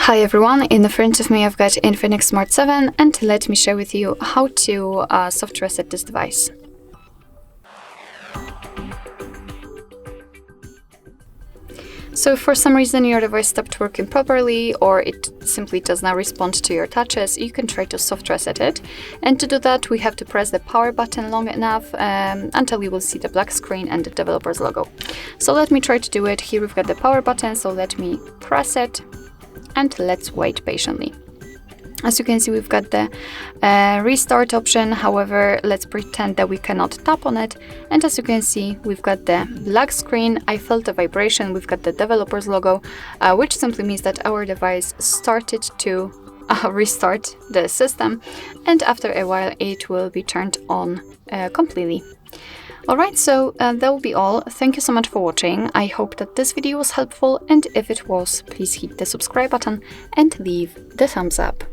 Hi everyone, in the front of me I've got INFINIX Smart 7 and let me share with you how to soft reset this device. So if for some reason your device stopped working properly or it simply does not respond to your touches, you can try to soft reset it. And to do that we have to press the power button long enough until we will see the black screen and the developer's logo. So let me try to do it. Here we've got the power button, so let me press it. And let's wait patiently. As you can see, we've got the restart option. However, let's pretend that we cannot tap on it. And as you can see, we've got the black screen. I felt the vibration. We've got the developer's logo, which simply means that our device started to restart the system. And after a while, it will be turned on completely. Alright, so that will be all. Thank you so much for watching. I hope that this video was helpful, and if it was, please hit the subscribe button and leave the thumbs up.